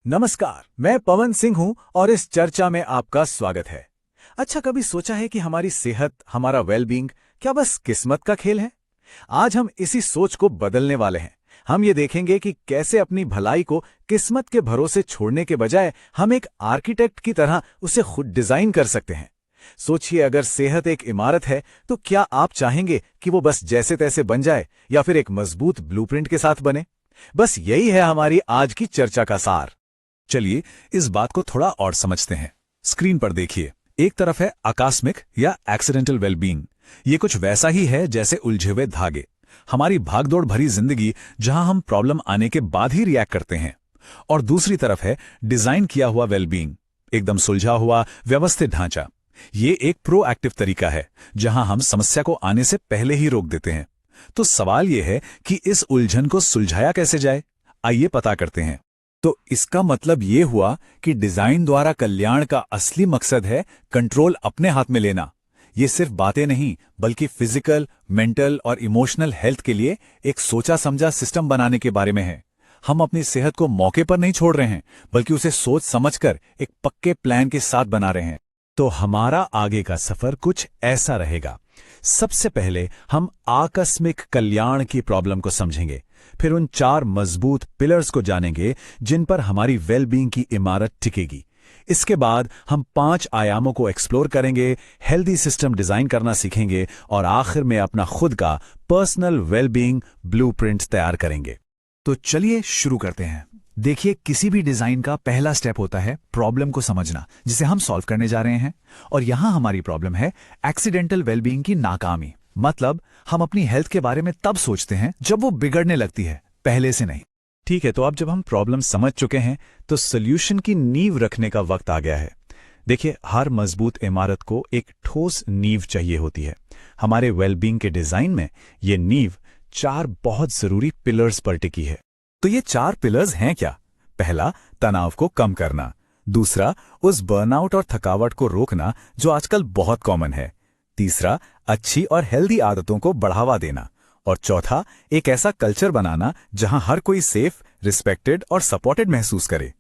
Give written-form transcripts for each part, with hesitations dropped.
नमस्कार, मैं पवन सिंह हूं और इस चर्चा में आपका स्वागत है। अच्छा, कभी सोचा है कि हमारी सेहत, हमारा वेलबींग क्या बस किस्मत का खेल है? आज हम इसी सोच को बदलने वाले हैं। हम ये देखेंगे कि कैसे अपनी भलाई को किस्मत के भरोसे छोड़ने के बजाय हम एक आर्किटेक्ट की तरह उसे खुद डिजाइन कर सकते हैं। सोचिए, अगर सेहत एक इमारत है तो क्या आप चाहेंगे कि वो बस जैसे तैसे बन जाए या फिर एक मजबूत ब्लूप्रिंट के साथ बने? बस यही है हमारी आज की चर्चा का सार। चलिए इस बात को थोड़ा और समझते हैं। स्क्रीन पर देखिए, एक तरफ है आकस्मिक या एक्सीडेंटल वेलबींग। ये कुछ वैसा ही है जैसे उलझे हुए धागे, हमारी भागदौड़ भरी जिंदगी जहां हम प्रॉब्लम आने के बाद ही रिएक्ट करते हैं। और दूसरी तरफ है डिजाइन किया हुआ वेलबींग, एकदम सुलझा हुआ व्यवस्थित ढांचा। ये एक प्रोएक्टिव तरीका है जहां हम समस्या को आने से पहले ही रोक देते हैं। तो सवाल यह है कि इस उलझन को सुलझाया कैसे जाए। आइए पता करते हैं। तो इसका मतलब ये हुआ कि डिजाइन द्वारा कल्याण का असली मकसद है कंट्रोल अपने हाथ में लेना। ये सिर्फ बातें नहीं, बल्कि फिजिकल, मेंटल और इमोशनल हेल्थ के लिए एक सोचा समझा सिस्टम बनाने के बारे में है। हम अपनी सेहत को मौके पर नहीं छोड़ रहे हैं, बल्कि उसे सोच समझकर एक पक्के प्लान के साथ बना रहे हैं। तो हमारा आगे का सफर कुछ ऐसा रहेगा। सबसे पहले हम आकस्मिक कल्याण की प्रॉब्लम को समझेंगे, फिर उन 4 मजबूत पिलर्स को जानेंगे जिन पर हमारी वेलबींग की इमारत टिकेगी। इसके बाद हम 5 आयामों को एक्सप्लोर करेंगे, हेल्दी सिस्टम डिजाइन करना सीखेंगे और आखिर में अपना खुद का पर्सनल वेलबींग ब्लूप्रिंट तैयार करेंगे। तो चलिए शुरू करते हैं। देखिए, किसी भी डिजाइन का पहला स्टेप होता है प्रॉब्लम को समझना, जिसे हम सॉल्व करने जा रहे हैं। और यहां हमारी प्रॉब्लम है एक्सीडेंटल वेलबींग की नाकामी। मतलब हम अपनी हेल्थ के बारे में तब सोचते हैं जब वो बिगड़ने लगती है, पहले से नहीं। ठीक है, तो अब जब हम प्रॉब्लम समझ चुके हैं तो सॉल्यूशन की नींव रखने का वक्त आ गया है। देखिए, हर मजबूत इमारत को एक ठोस नींव चाहिए होती है। हमारे वेलबींग के डिजाइन में ये नींव 4 बहुत जरूरी पिलर्स पर टिकी है। तो ये 4 पिलर्स हैं क्या? पहला, तनाव को कम करना। दूसरा, उस बर्नआउट और थकावट को रोकना जो आजकल बहुत कॉमन है। तीसरा, अच्छी और हेल्दी आदतों को बढ़ावा देना। और चौथा, एक ऐसा कल्चर बनाना जहां हर कोई सेफ, रिस्पेक्टेड और सपोर्टेड महसूस करे।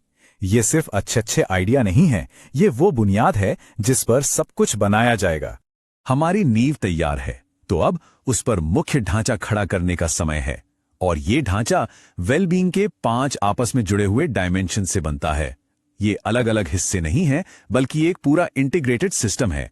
ये सिर्फ अच्छे आइडिया नहीं है, ये वो बुनियाद है जिस पर सब कुछ बनाया जाएगा। हमारी नींव तैयार है, तो अब उस पर मुख्य ढांचा खड़ा करने का समय है। और ये ढांचा वेलबींग के 5 आपस में जुड़े हुए डायमेंशन से बनता है। ये अलग अलग हिस्से नहीं है, बल्कि एक पूरा इंटीग्रेटेड सिस्टम है।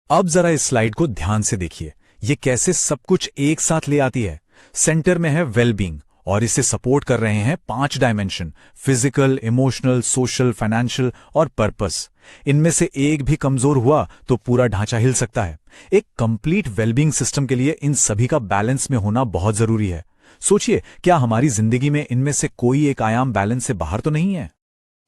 अब जरा इस स्लाइड को ध्यान से देखिए, ये कैसे सब कुछ एक साथ ले आती है। सेंटर में है वेलबींग और इसे सपोर्ट कर रहे हैं 5 dimension: physical, emotional, social, financial और पर्पस। इनमें से एक भी कमजोर हुआ तो पूरा ढांचा हिल सकता है। एक कंप्लीट वेलबींग सिस्टम के लिए इन सभी का बैलेंस में होना बहुत जरूरी है। सोचिए, क्या हमारी जिंदगी में इनमें से कोई एक आयाम बैलेंस से बाहर तो नहीं है?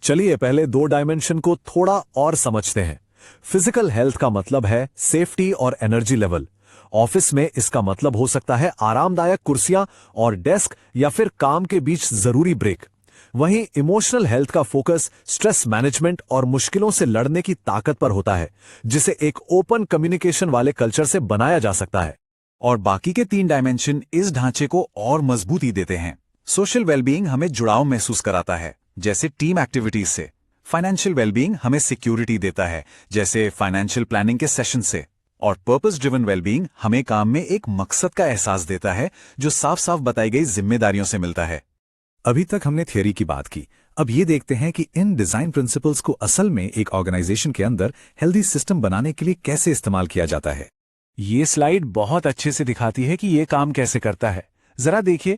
चलिए पहले 2 डायमेंशन को थोड़ा और समझते हैं। फिजिकल हेल्थ का मतलब है सेफ्टी और एनर्जी लेवल। ऑफिस में इसका मतलब हो सकता है आरामदायक कुर्सियां और डेस्क या फिर काम के बीच जरूरी ब्रेक। वहीं इमोशनल हेल्थ का फोकस स्ट्रेस मैनेजमेंट और मुश्किलों से लड़ने की ताकत पर होता है, जिसे एक ओपन कम्युनिकेशन वाले कल्चर से बनाया जा सकता है। और बाकी के 3 डायमेंशन इस ढांचे को और मजबूती देते हैं। सोशल वेलबींग हमें जुड़ाव महसूस कराता है, जैसे टीम एक्टिविटीज से। फाइनेंशियल वेलबींग हमें सिक्योरिटी देता है, जैसे फाइनेंशियल प्लानिंग के सेशन से। और पर्पस ड्रिवन वेलबींग हमें काम में एक मकसद का एहसास देता है, जो साफ साफ बताई गई जिम्मेदारियों से मिलता है। अभी तक हमने थ्योरी की बात की, अब ये देखते हैं कि इन डिजाइन प्रिंसिपल्स को असल में एक ऑर्गेनाइजेशन के अंदर हेल्दी सिस्टम बनाने के लिए कैसे इस्तेमाल किया जाता है। ये स्लाइड बहुत अच्छे से दिखाती है कि ये काम कैसे करता है। जरा देखिए,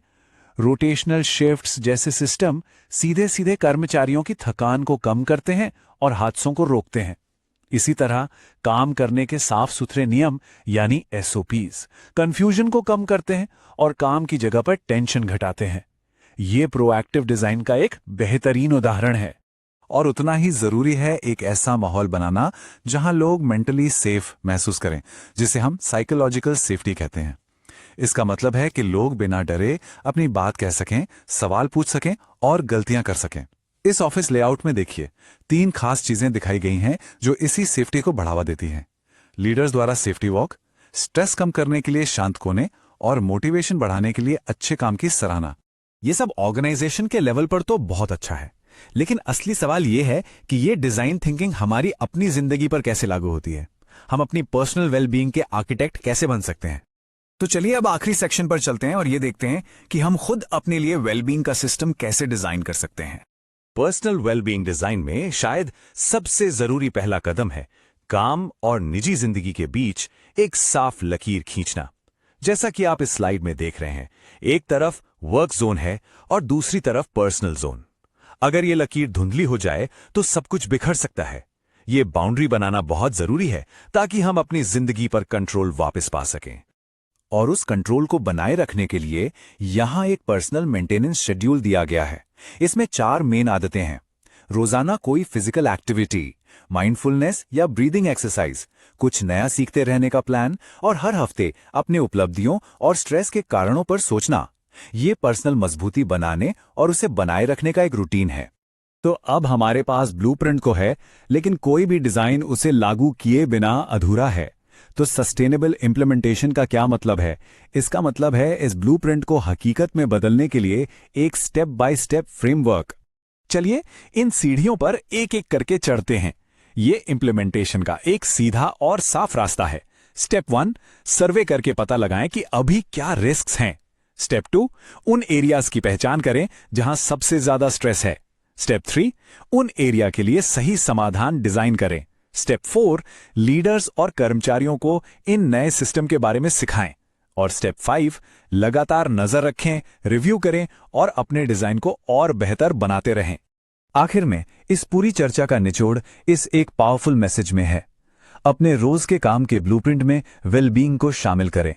रोटेशनल शिफ्ट्स जैसे सिस्टम सीधे सीधे कर्मचारियों की थकान को कम करते हैं और हादसों को रोकते हैं। इसी तरह काम करने के साफ सुथरे नियम यानी एसओपीज कंफ्यूजन को कम करते हैं और काम की जगह पर टेंशन घटाते हैं। ये प्रोएक्टिव डिजाइन का एक बेहतरीन उदाहरण है। और उतना ही जरूरी है एक ऐसा माहौल बनाना जहां लोग मेंटली सेफ महसूस करें, जिसे हम साइकोलॉजिकल सेफ्टी कहते हैं। इसका मतलब है कि लोग बिना डरे अपनी बात कह सकें, सवाल पूछ सकें और गलतियां कर सकें। इस ऑफिस लेआउट में देखिए, 3 खास चीजें दिखाई गई हैं जो इसी सेफ्टी को बढ़ावा देती हैं। लीडर्स द्वारा सेफ्टी वॉक, स्ट्रेस कम करने के लिए शांत कोने और मोटिवेशन बढ़ाने के लिए अच्छे काम की सराहना। ये सब ऑर्गेनाइजेशन के लेवल पर तो बहुत अच्छा है, लेकिन असली सवाल ये है कि ये डिजाइन थिंकिंग हमारी अपनी जिंदगी पर कैसे लागू होती है। हम अपनी पर्सनल वेलबींग के आर्किटेक्ट कैसे बन सकते हैं। तो चलिए अब आखिरी सेक्शन पर चलते हैं और ये देखते हैं कि हम खुद अपने लिए वेलबींग का सिस्टम कैसे डिजाइन कर सकते हैं। पर्सनल वेलबींग डिजाइन में शायद सबसे जरूरी पहला कदम है काम और निजी जिंदगी के बीच एक साफ लकीर खींचना। जैसा कि आप इस स्लाइड में देख रहे हैं, एक तरफ वर्क जोन है और दूसरी तरफ पर्सनल जोन। अगर ये लकीर धुंधली हो जाए तो सब कुछ बिखर सकता है। ये बाउंड्री बनाना बहुत जरूरी है ताकि हम अपनी जिंदगी पर कंट्रोल वापस पा सकें। और उस कंट्रोल को बनाए रखने के लिए यहां एक पर्सनल मेंटेनेंस शेड्यूल दिया गया है। इसमें 4 मेन आदतें हैं। रोजाना कोई फिजिकल एक्टिविटी, माइंडफुलनेस या ब्रीदिंग एक्सरसाइज, कुछ नया सीखते रहने का प्लान और हर हफ्ते अपने उपलब्धियों और स्ट्रेस के कारणों पर सोचना। ये पर्सनल मजबूती बनाने और उसे बनाए रखने का एक रूटीन है। तो अब हमारे पास ब्लूप्रिंट को है, लेकिन कोई भी डिजाइन उसे लागू किए बिना अधूरा है। तो सस्टेनेबल इंप्लीमेंटेशन का क्या मतलब है? इसका मतलब है इस ब्लूप्रिंट को हकीकत में बदलने के लिए एक स्टेप बाय स्टेप फ्रेमवर्क। चलिए इन सीढ़ियों पर एक एक करके चढ़ते हैं। ये इंप्लीमेंटेशन का एक सीधा और साफ रास्ता है। स्टेप 1, सर्वे करके पता लगाएं कि अभी क्या रिस्क्स हैं। स्टेप 2, उन एरियाज की पहचान करें जहां सबसे ज्यादा स्ट्रेस है। स्टेप 3, उन एरिया के लिए सही समाधान डिजाइन करें। स्टेप 4, लीडर्स और कर्मचारियों को इन नए सिस्टम के बारे में सिखाएं। और स्टेप 5, लगातार नजर रखें, रिव्यू करें और अपने डिजाइन को और बेहतर बनाते रहें। आखिर में इस पूरी चर्चा का निचोड़ इस एक पावरफुल मैसेज में है। अपने रोज के काम के ब्लूप्रिंट में वेलबींग को शामिल करें।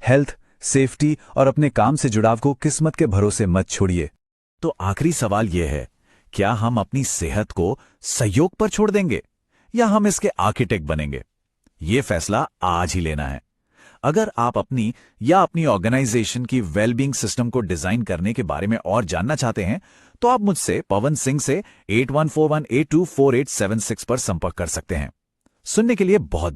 हेल्थ, सेफ्टी और अपने काम से जुड़ाव को किस्मत के भरोसे मत छोड़िए। तो आखिरी सवाल यह है, क्या हम अपनी सेहत को सहयोग पर छोड़ देंगे या हम इसके आर्किटेक्ट बनेंगे? यह फैसला आज ही लेना है। अगर आप अपनी या अपनी ऑर्गेनाइजेशन की वेलबींग सिस्टम को डिजाइन करने के बारे में और जानना चाहते हैं तो आप मुझसे पवन सिंह से 8141824876 पर संपर्क कर सकते हैं। सुनने के लिए बहुत